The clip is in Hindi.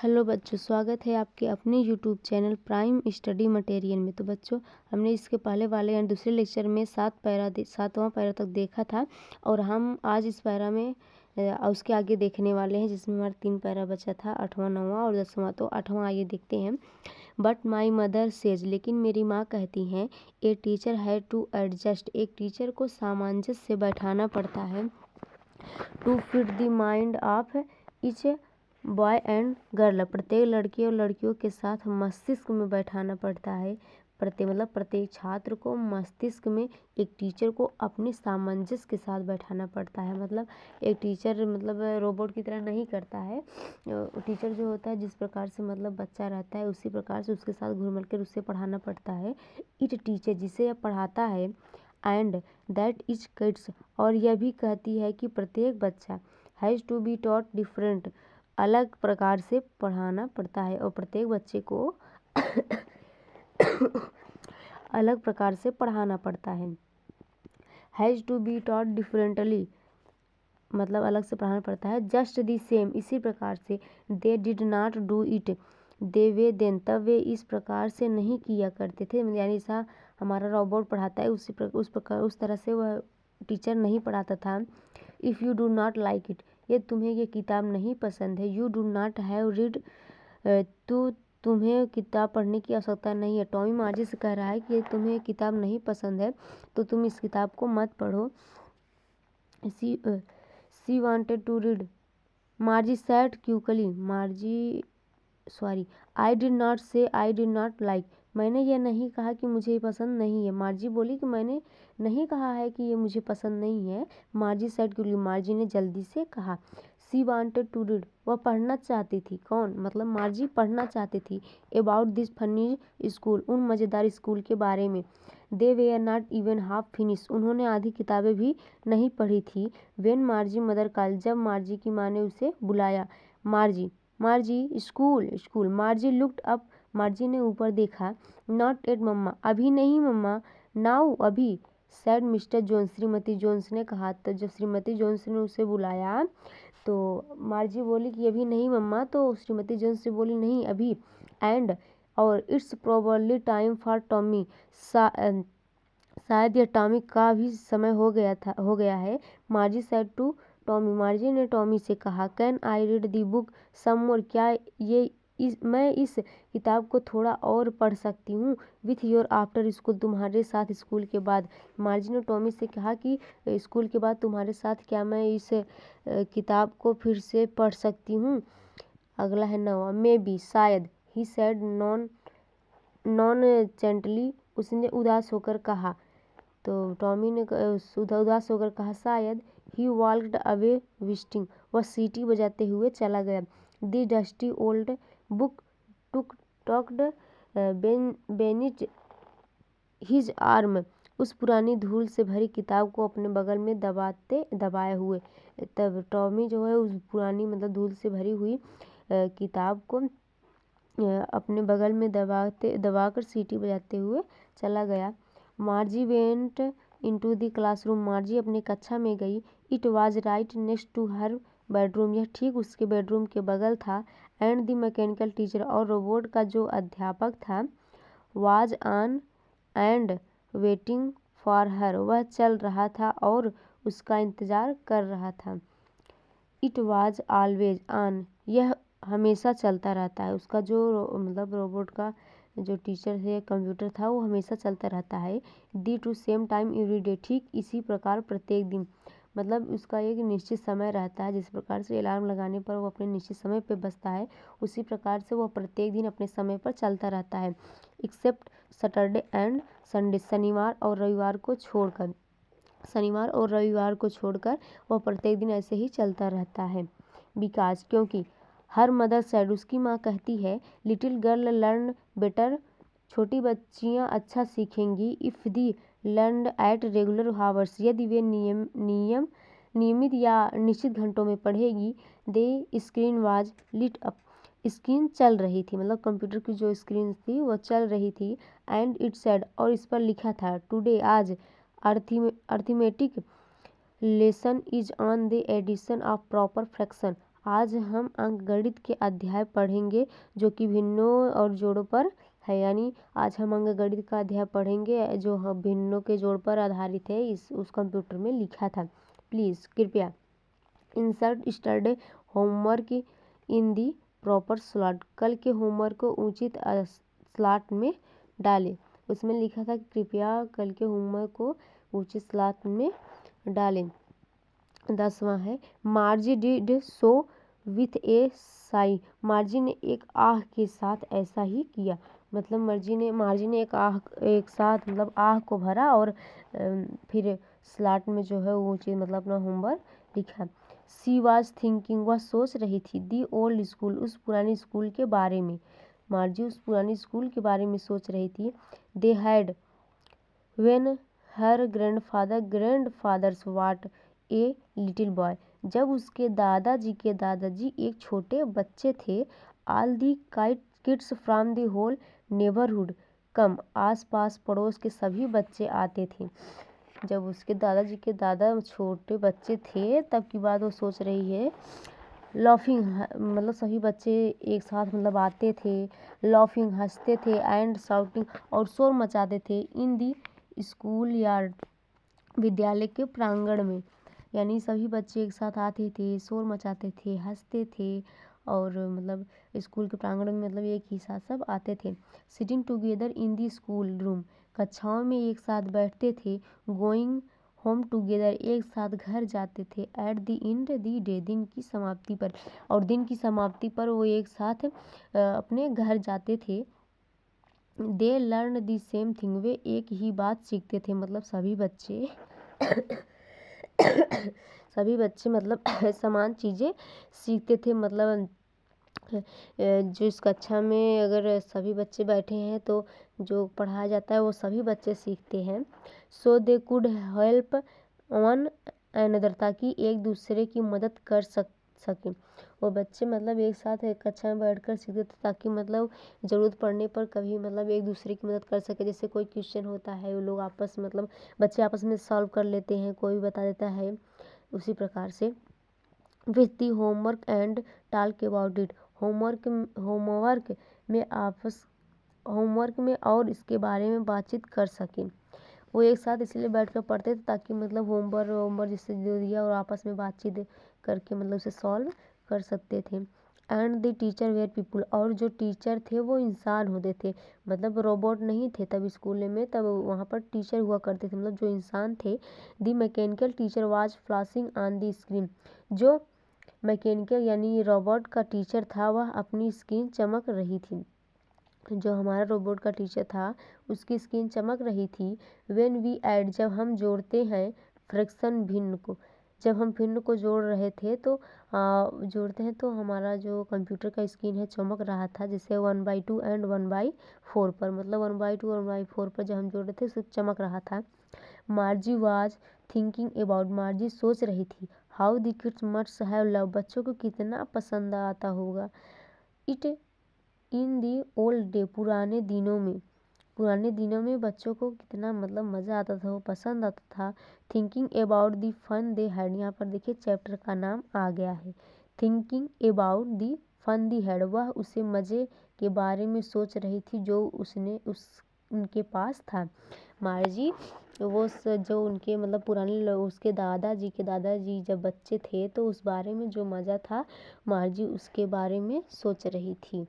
हेलो बच्चों, स्वागत है आपके अपने YouTube channel prime study material में। तो बच्चों, हमने इसके पहले वाले यानी दूसरे लेक्चर में 7वां पैरा तक देखा था और हम आज इस पैरा में उसके आगे देखने वाले हैं, जिसमें हमारा 3 पैरा बचा था, 8वां 9वां और 10वां। तो 8वां आइए देखते हैं। बट माई मदर सेज, लेकिन मेरी माँ कहती हैं, ए टीचर है टू एडजस्ट, एक टीचर को सामंजस्य से बैठाना पड़ता है, to fit the mind of each boy and girl, प्रत्येक लड़के और लड़कियों के साथ मस्तिष्क में बैठाना पड़ता है। प्रत्येक छात्र को मस्तिष्क में एक टीचर को अपने सामंजस्य के साथ बैठाना पड़ता है। मतलब एक टीचर रोबोट की तरह नहीं करता है। टीचर जो होता है, जिस प्रकार से बच्चा रहता है, उसी प्रकार से उसके साथ घुल मिल कर उससे पढ़ाना पड़ता है। इट टीचर, जिसे पढ़ाता है, एंड दैट इज किड्स, और यह भी कहती है कि प्रत्येक बच्चा has to be taught different, अलग प्रकार से पढ़ाना पड़ता है और प्रत्येक बच्चे को अलग प्रकार से पढ़ाना पड़ता है। Has to be taught differently, मतलब अलग से पढ़ाना पड़ता है। जस्ट दी सेम, इसी प्रकार से। They did not do it the way then, तब वे इस प्रकार से नहीं किया करते थे। यानी ऐसा हमारा रोबोट पढ़ाता है, उस तरह से वह टीचर नहीं पढ़ाता था। If you do not like it, ये तुम्हें ये किताब नहीं पसंद है। You do not have read, तो तुम्हें किताब पढ़ने की आवश्यकता नहीं है। टॉमी मार्जी से कह रहा है कि तुम्हें किताब नहीं पसंद है तो तुम इस किताब को मत पढ़ो। She wanted to read, Margie said quickly, I did not say I did not like, मैंने ये नहीं कहा कि मुझे ये पसंद नहीं है। मार्जी बोली कि मैंने नहीं कहा है कि ये मुझे पसंद नहीं है। मार्जी सैड क्यूकली, मार्जी ने जल्दी से कहा। सी वांटेड टू रीड, वह पढ़ना चाहती थी। कौन? मतलब मार्जी पढ़ना चाहती थी। अबाउट दिस फनी स्कूल, उन मज़ेदार स्कूल के बारे में। They were not even half finish, उन्होंने आधी किताबें भी नहीं पढ़ी थी। वेन मार्जी मदर कॉल, जब मार्जी की माँ ने उसे बुलाया। Margie school school, Margie looked up, Margie ने ऊपर देखा। नॉट एट मम्मा, अभी नहीं मम्मा। नाउ, अभी। सैड मिस्टर जोन्स, श्रीमती जोन्स ने कहा। तो जब श्रीमती जोन्स ने उसे बुलाया तो मार्जी बोली कि अभी नहीं मम्मा, तो श्रीमती जोन्स से बोली नहीं अभी। एंड, और it's probably time for Tommy, शायद यह टॉमी का भी समय हो गया है। Margie said to Tommy, Margie ने टॉमी से कहा। Can I read the book some more, क्या मैं इस किताब को थोड़ा और पढ़ सकती हूँ। विथ योर आफ्टर स्कूल, तुम्हारे साथ स्कूल के बाद। मार्जी ने टॉमी से कहा कि स्कूल के बाद तुम्हारे साथ क्या मैं इस किताब को फिर से पढ़ सकती हूँ। अगला है 9वां, मे बी, शायद। ही सेड नॉन जेंटली, उसने उदास होकर कहा। तो टॉमी ने उदास होकर कहा शायद। ही वॉल्क्ड अवे विस्टिंग, वह सीटी बजाते हुए चला गया। The dusty old book tucked beneath his arm, उस पुरानी धूल से भरी किताब को अपने बगल में दबाए हुए। तब टॉमी जो है उस पुरानी धूल से भरी हुई किताब को अपने बगल में दबाकर सीटी बजाते हुए चला गया। Margie went into the classroom, Margie अपनी कक्षा में गई। It was right next to her bedroom, यह ठीक उसके बेडरूम के बगल था। एंड द मैकेनिकल टीचर, और रोबोट का जो अध्यापक था, was on and waiting for her, वह चल रहा था और उसका इंतज़ार कर रहा था। इट वाज ऑलवेज ऑन, यह हमेशा चलता रहता है। उसका जो रोबोट का जो टीचर है, कंप्यूटर था, वो हमेशा चलता रहता है। The to same time every day, ठीक इसी प्रकार प्रत्येक दिन। मतलब उसका एक निश्चित समय रहता है। जिस प्रकार से अलार्म लगाने पर वो अपने निश्चित समय पर बजता है, उसी प्रकार से वह प्रत्येक दिन अपने समय पर चलता रहता है। एक्सेप्ट सैटरडे एंड संडे, शनिवार और रविवार को छोड़कर वह प्रत्येक दिन ऐसे ही चलता रहता है। बिकॉज, क्योंकि। हर मदर सैड, उसकी माँ कहती है। लिटिल गर्ल लर्न बेटर, छोटी बच्चियाँ अच्छा सीखेंगी। If the learn at regular hours, यदि वे नियमित या निश्चित घंटों में पढ़ेगी। The screen was lit up, स्क्रीन चल रही थी, मतलब कंप्यूटर की जो स्क्रीन थी वो चल रही थी। एंड इट सेड, और इस पर लिखा था। टुडे, आज, arithmetic lesson is on the addition of proper fraction, आज हम अंकगणित के अध्याय पढ़ेंगे जो कि भिन्नों और जोड़ों पर है। यानी आज हम अंकगणित का अध्याय पढ़ेंगे जो भिन्नों के जोड़ पर आधारित है। उस कंप्यूटर में लिखा था। प्लीज़ कृपया insert yesterday homework in the proper slot. कल के होमवर्क को उचित स्लॉट में डालें। उसमें लिखा था कि कृपया कल के होमवर्क को उचित स्लॉट में डालें। 10वां है मार्जी डिड सो विथ ए साई। मार्जी ने एक आह के साथ ऐसा ही किया। मतलब मार्जी ने एक साथ मतलब आह को भरा और फिर स्लॉट में जो है वो चीज़ मतलब अपना होमवर्क लिखा। सी वाज थिंकिंग, वह सोच रही थी, दी ओल्ड स्कूल, उस पुरानी स्कूल के बारे में। मार्जी उस पुरानी स्कूल के बारे में सोच रही थी। They had when her grandfathers was a little boy. जब उसके दादाजी एक छोटे बच्चे थे। All the kids from the whole neighbourhood come, आस पास पड़ोस के सभी बच्चे आते थे। जब उसके दादाजी के दादा छोटे बच्चे थे तब की बात वो सोच रही है। लाफिंग मतलब सभी बच्चे एक साथ मतलब आते थे। लाफिंग हंसते थे। एंड शाउटिंग और शोर मचाते थे। इन दी स्कूल यार्ड विद्यालय के प्रांगण में। यानी सभी बच्चे एक साथ आते थे, शोर मचाते थे, हंसते थे और मतलब स्कूल के प्रांगण में मतलब एक ही साथ सब आते थे। Sitting together in the school room, कक्षाओं में एक साथ बैठते थे। गोइंग होम टुगेदर, एक साथ घर जाते थे। At the and the day, दिन की समाप्ति पर, और दिन की समाप्ति पर वो एक साथ अपने घर जाते थे। They learn the same thing, वे एक ही बात सीखते थे। मतलब सभी बच्चे मतलब समान चीज़ें सीखते थे। मतलब जो इस कक्षा में अगर सभी बच्चे बैठे हैं तो जो पढ़ाया जाता है वो सभी बच्चे सीखते हैं। So they could help one another, ताकि एक दूसरे की मदद कर सकें। वो बच्चे मतलब एक साथ एक कक्षा में बैठकर सीखते थे ताकि मतलब ज़रूरत पड़ने पर कभी मतलब एक दूसरे की मदद कर सके। जैसे कोई क्वेश्चन होता है वो लोग आपस मतलब बच्चे आपस में सॉल्व कर लेते हैं, कोई भी बता देता है। उसी प्रकार से with the homework and talk about it, homework में और इसके बारे में बातचीत कर सकें। वो एक साथ इसलिए बैठकर पढ़ते थे ताकि मतलब होमवर्क जिससे दे दिया और आपस में बातचीत करके मतलब उसे सॉल्व कर सकते थे। And the teacher were people, और जो टीचर थे वो इंसान होते थे। मतलब रोबोट नहीं थे तब स्कूल में, तब वहाँ पर टीचर हुआ करते थे मतलब जो इंसान थे। The mechanical teacher was flashing on the screen, जो मैकेनिकल यानी रोबोट का टीचर था वह अपनी स्क्रीन चमक रही थी। जो हमारा रोबोट का टीचर था उसकी स्क्रीन चमक रही थी। व्हेन वी ऐड, जब हम जोड़ते हैं, फ्रैक्शन भिन्न को, जब हम भिन्न को जोड़ रहे थे तो जोड़ते हैं तो हमारा जो कंप्यूटर का स्क्रीन है चमक रहा था। जैसे 1/2 एंड 1/4 पर, मतलब 1/2 और 1/4 पर जब हम जोड़ रहे थे तो चमक रहा था। मार्जी वाज थिंकिंग अबाउट, मार्जी सोच रही थी। How the kids must have love, बच्चों को कितना पसंद आता होगा। It in the old day, पुराने दिनों में बच्चों को कितना मतलब मज़ा आता था, वो पसंद आता था। Thinking about the fun they had, यहाँ पर देखिए चैप्टर का नाम आ गया है। Thinking about the fun the had, वह उसे मज़े के बारे में सोच रही थी जो उनके पास था। मार्जी जो उनके मतलब पुराने उसके दादाजी जब बच्चे थे तो उस बारे में जो मज़ा था मार्जी उसके बारे में सोच रही थी।